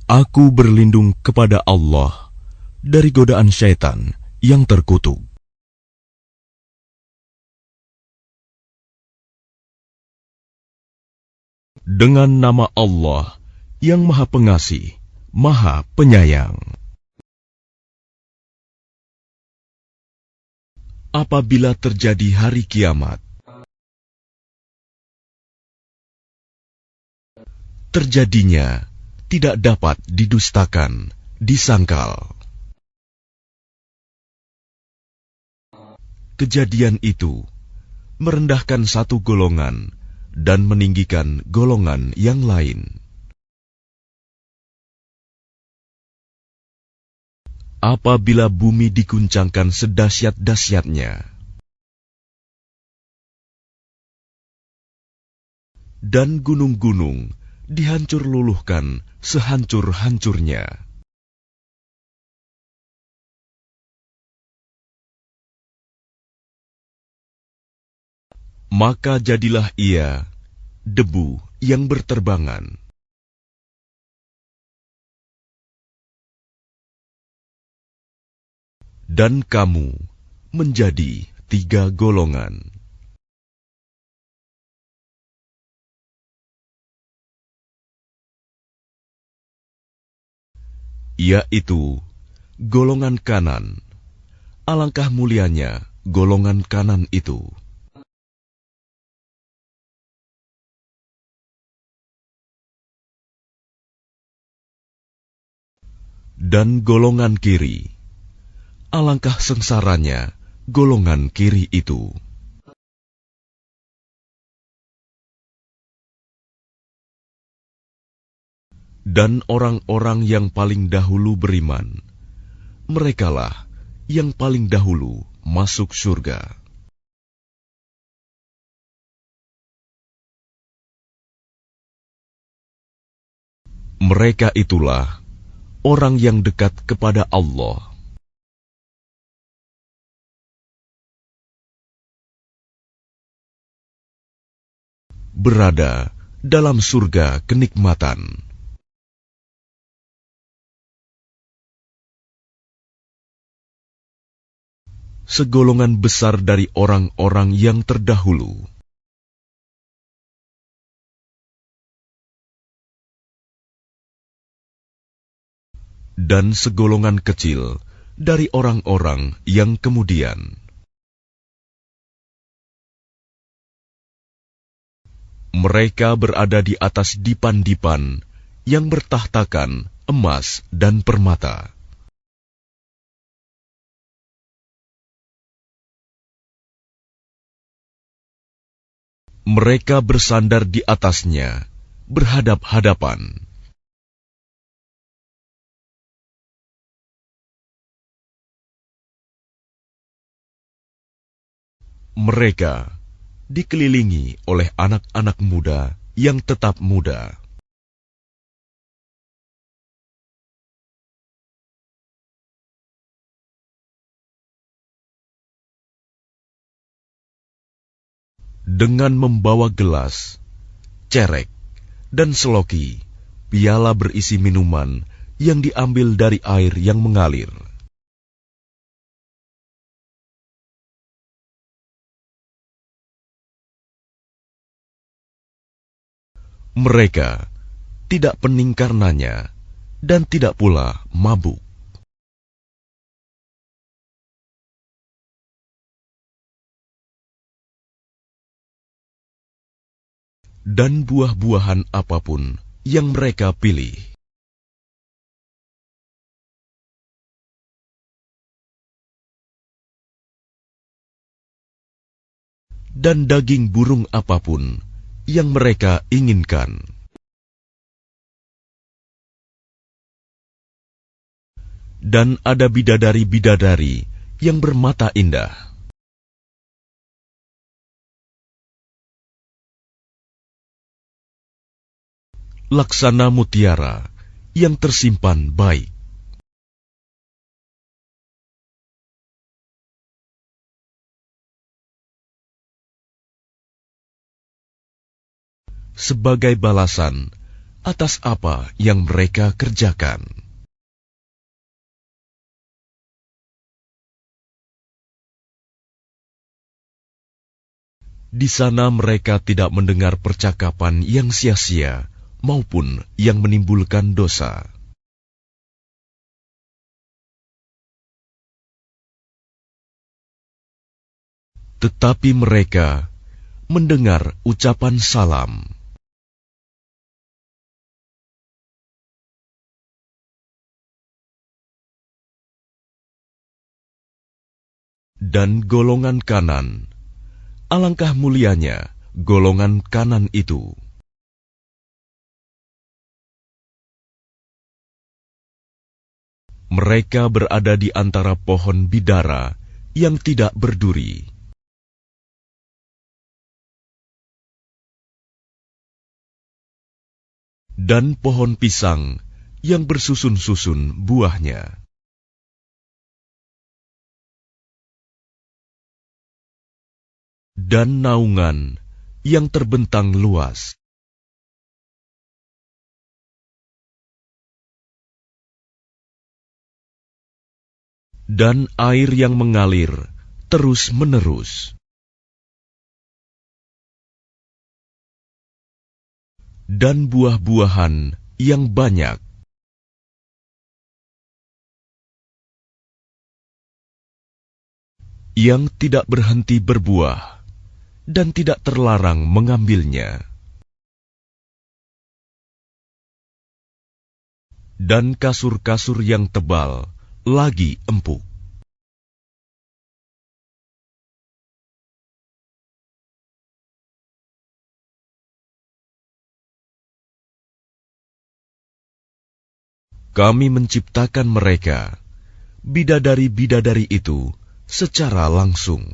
Aku berlindung kepada Allah dari godaan syaitan yang terkutuk. Dengan nama Allah yang Maha Pengasih, Maha Penyayang. Apabila terjadi hari kiamat, terjadinya tidak dapat didustakan, disangkal. Kejadian itu merendahkan satu golongan dan meninggikan golongan yang lain. Apabila bumi diguncangkan sedahsyat-dahsyatnya, dan gunung-gunung dihancur luluhkan sehancur-hancurnya, maka jadilah ia debu yang berterbangan. Dan kamu menjadi 3 golongan. Yaitu golongan kanan. Alangkah mulianya golongan kanan itu. Dan golongan kiri. Alangkah sengsaranya golongan kiri itu. Dan orang-orang yang paling dahulu beriman, merekalah yang paling dahulu masuk surga. Mereka itulah orang yang dekat kepada Allah. Berada dalam surga kenikmatan. Segolongan besar dari orang-orang yang terdahulu. Dan segolongan kecil dari orang-orang yang kemudian. Mereka berada di atas dipan-dipan yang bertahtakan emas dan permata. Mereka bersandar di atasnya, berhadap-hadapan. Mereka dikelilingi oleh anak-anak muda yang tetap muda. Dengan membawa gelas, cerek, dan seloki, piala berisi minuman yang diambil dari air yang mengalir. Mereka tidak pening karenanya dan tidak pula mabuk. Dan buah-buahan apapun yang mereka pilih. Dan daging burung apapun yang mereka inginkan. Dan ada bidadari-bidadari yang bermata indah. Laksana mutiara yang tersimpan baik. Sebagai balasan atas apa yang mereka kerjakan. Di sana mereka tidak mendengar percakapan yang sia-sia maupun yang menimbulkan dosa. Tetapi mereka mendengar ucapan salam. Dan golongan kanan, alangkah mulianya golongan kanan itu. Mereka berada di antara pohon bidara yang tidak berduri, dan pohon pisang yang bersusun-susun buahnya. Dan naungan yang terbentang luas. Dan air yang mengalir terus-menerus. Dan buah-buahan yang banyak. Yang tidak berhenti berbuah dan tidak terlarang mengambilnya. Dan kasur-kasur yang tebal lagi empuk. Kami menciptakan mereka, bidadari-bidadari itu, secara langsung.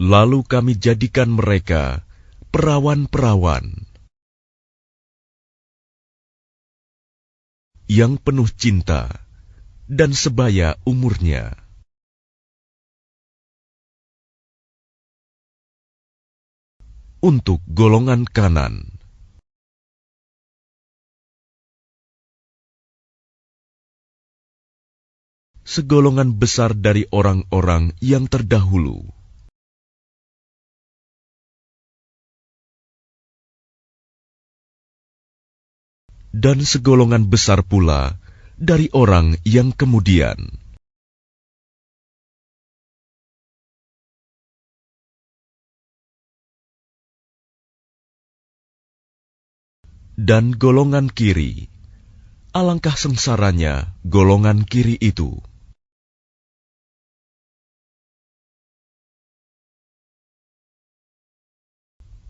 Lalu kami jadikan mereka perawan-perawan yang penuh cinta dan sebaya umurnya. Untuk golongan kanan, segolongan besar dari orang-orang yang terdahulu. Dan segolongan besar pula dari orang yang kemudian. Dan golongan kiri, alangkah sengsaranya golongan kiri itu.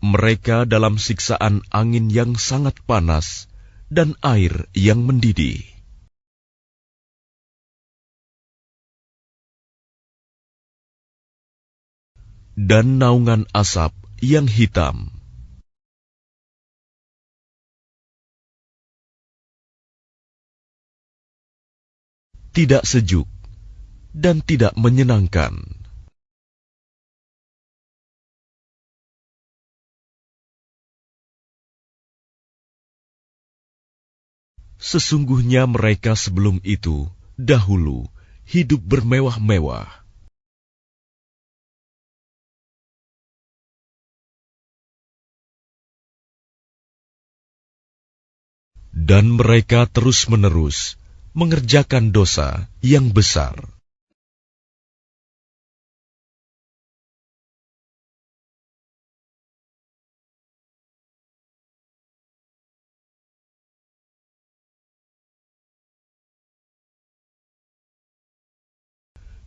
Mereka dalam siksaan angin yang sangat panas dan air yang mendidih. Dan naungan asap yang hitam. Tidak sejuk dan tidak menyenangkan. Sesungguhnya mereka sebelum itu, dahulu, hidup bermewah-mewah. Dan mereka terus-menerus mengerjakan dosa yang besar.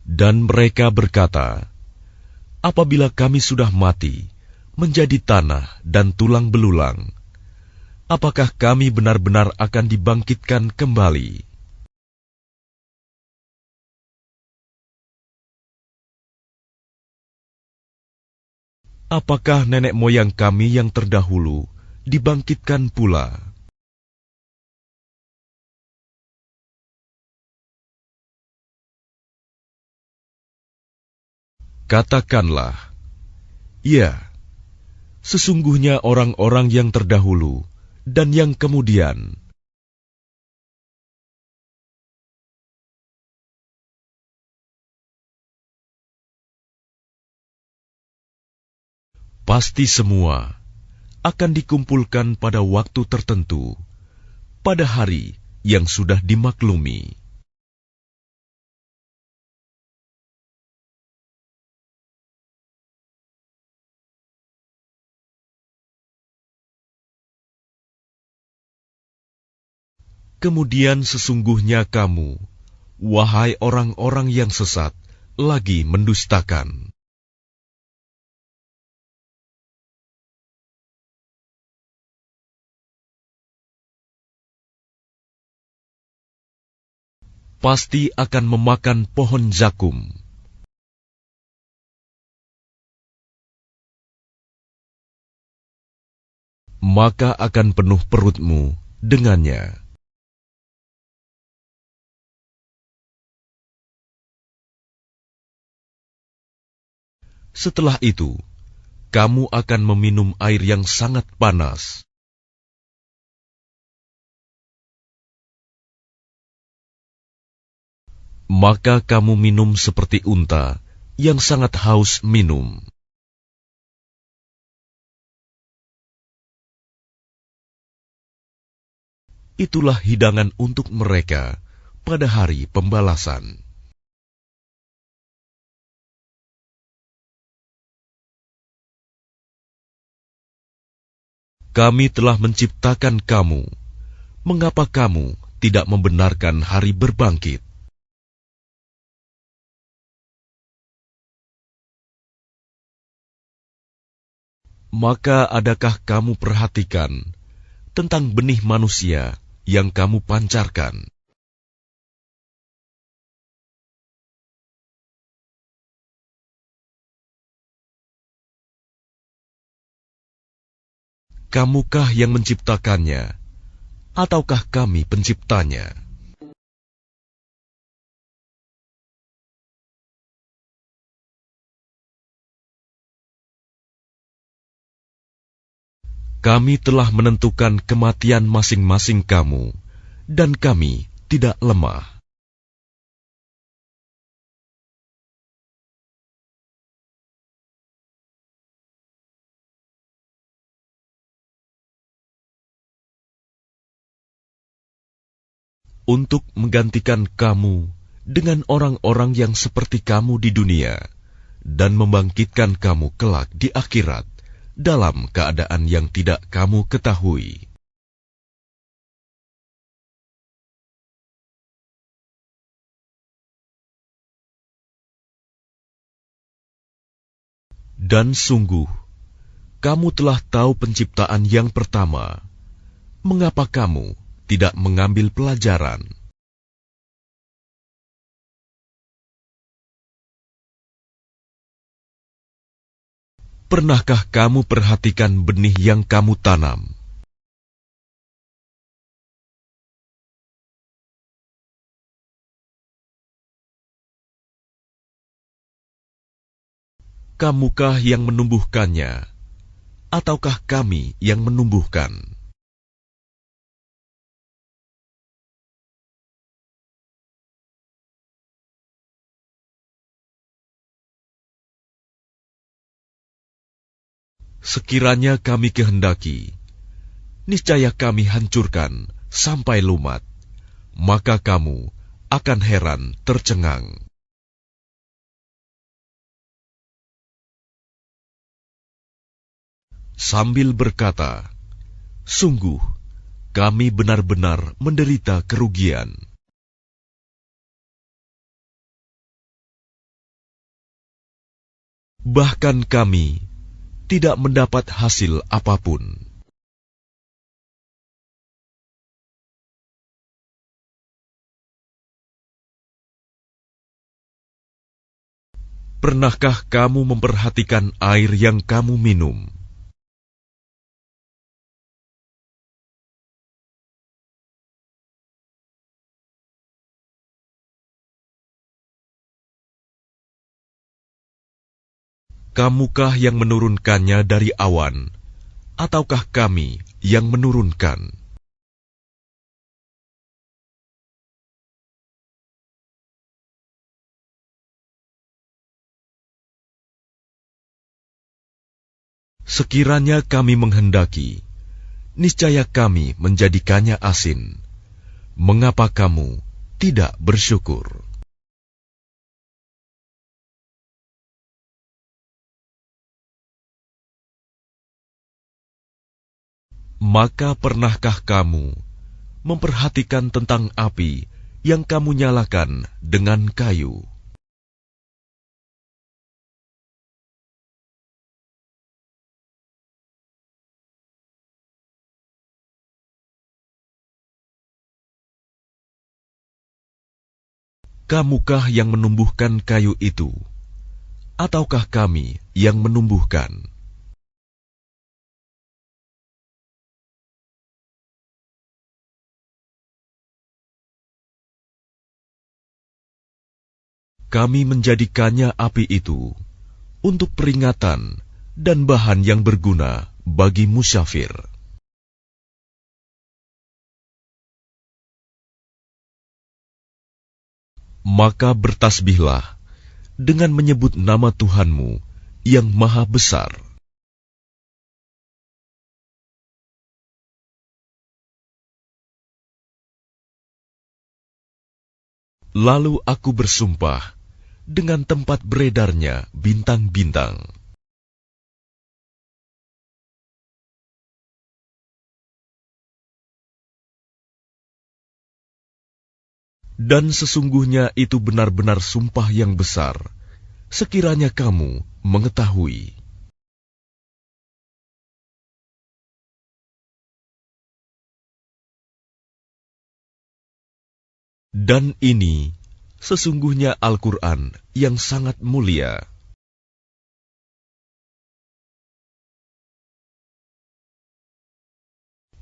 Dan mereka berkata, apabila kami sudah mati, menjadi tanah dan tulang belulang, apakah kami benar-benar akan dibangkitkan kembali? Apakah nenek moyang kami yang terdahulu dibangkitkan pula? Katakanlah, Ya, sesungguhnya orang-orang yang terdahulu dan yang kemudian pasti semua akan dikumpulkan pada waktu tertentu, pada hari yang sudah dimaklumi. Kemudian sesungguhnya kamu, wahai orang-orang yang sesat, lagi mendustakan. Pasti akan memakan pohon zakum. Maka akan penuh perutmu dengannya. Setelah itu, kamu akan meminum air yang sangat panas. Maka kamu minum seperti unta yang sangat haus minum. Itulah hidangan untuk mereka pada hari pembalasan. Kami telah menciptakan kamu. Mengapa kamu tidak membenarkan hari berbangkit? Maka adakah kamu perhatikan tentang benih manusia yang kamu pancarkan? Kamukah yang menciptakannya, ataukah kami penciptanya? Kami telah menentukan kematian masing-masing kamu, dan kami tidak lemah. Untuk menggantikan kamu dengan orang-orang yang seperti kamu di dunia, dan membangkitkan kamu kelak di akhirat dalam keadaan yang tidak kamu ketahui. Dan sungguh, kamu telah tahu penciptaan yang pertama. Mengapa kamu tidak mengambil pelajaran? Pernahkah kamu perhatikan benih yang kamu tanam? Kamukah yang menumbuhkannya, ataukah kami yang menumbuhkan? Sekiranya kami kehendaki, niscaya kami hancurkan sampai lumat, maka kamu akan heran tercengang. Sambil berkata, sungguh, kami benar-benar menderita kerugian. Bahkan kami tidak mendapat hasil apapun. Pernahkah kamu memperhatikan air yang kamu minum? Kamukah yang menurunkannya dari awan, ataukah kami yang menurunkan? Sekiranya kami menghendaki, niscaya kami menjadikannya asin. Mengapa kamu tidak bersyukur? Maka pernahkah kamu memperhatikan tentang api yang kamu nyalakan dengan kayu? Kamukah yang menumbuhkan kayu itu, ataukah kami yang menumbuhkan? Kami menjadikannya api itu untuk peringatan dan bahan yang berguna bagi musyafir. Maka bertasbihlah dengan menyebut nama Tuhanmu yang Maha Besar. Lalu aku bersumpah dengan tempat beredarnya bintang-bintang. Dan sesungguhnya itu benar-benar sumpah yang besar, sekiranya kamu mengetahui. Dan ini sesungguhnya Al-Quran yang sangat mulia.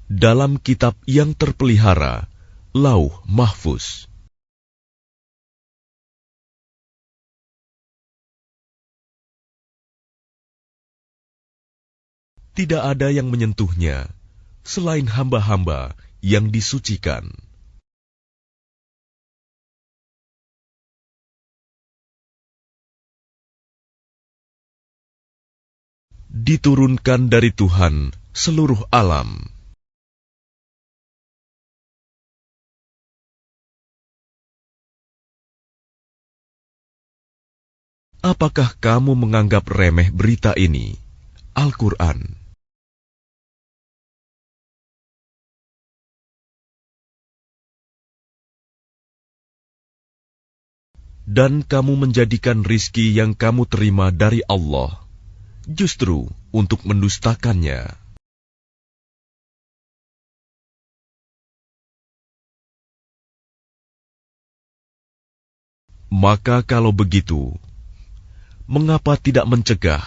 Dalam kitab yang terpelihara, Lauh Mahfuz. Tidak ada yang menyentuhnya selain hamba-hamba yang disucikan. Diturunkan dari Tuhan seluruh alam. Apakah kamu menganggap remeh berita ini, Al-Quran? Dan kamu menjadikan rizki yang kamu terima dari Allah justru untuk mendustakannya. Maka kalau begitu, mengapa tidak mencegah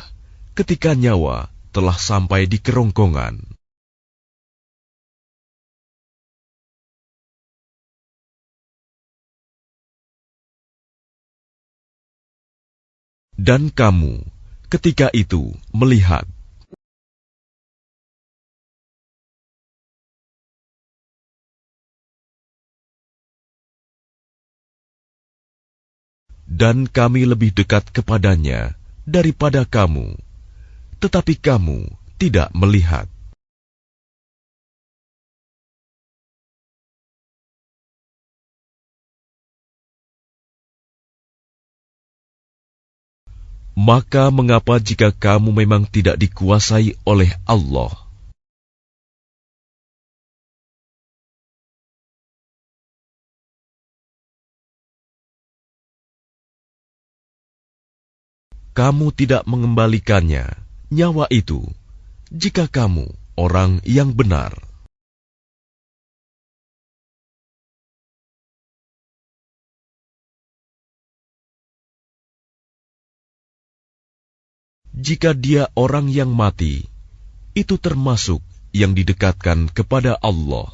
ketika nyawa telah sampai di kerongkongan? Dan kamu ketika itu melihat dan kami lebih dekat kepadanya daripada kamu, tetapi kamu tidak melihat. Maka mengapa jika kamu memang tidak dikuasai oleh Allah? Kamu tidak mengembalikannya, nyawa itu, jika kamu orang yang benar. Jika dia orang yang mati, itu termasuk yang didekatkan kepada Allah.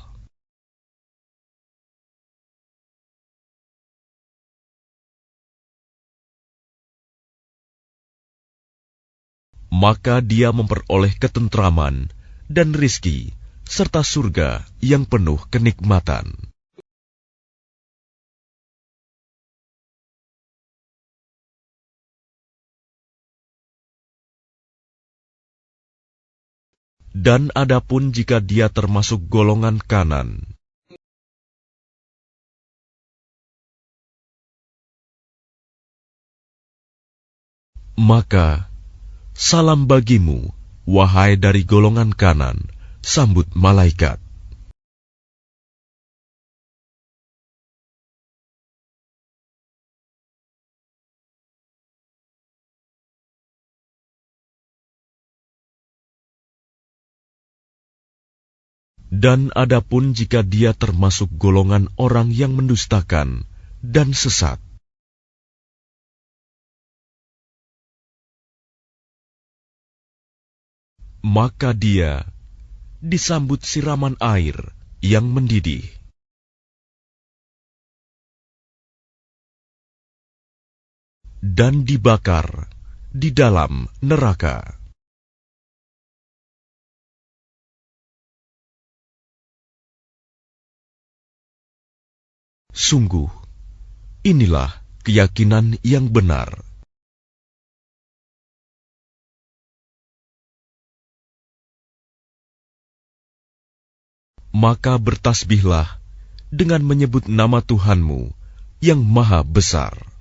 maka dia memperoleh ketentraman dan rizki serta surga yang penuh kenikmatan. Dan adapun jika dia termasuk golongan kanan, maka salam bagimu, wahai dari golongan kanan, sambut malaikat. Dan adapun jika dia termasuk golongan orang yang mendustakan dan sesat, maka dia disambut siraman air yang mendidih, dan dibakar di dalam neraka. Sungguh, inilah keyakinan yang benar. Maka bertasbihlah dengan menyebut nama Tuhanmu yang Maha Besar.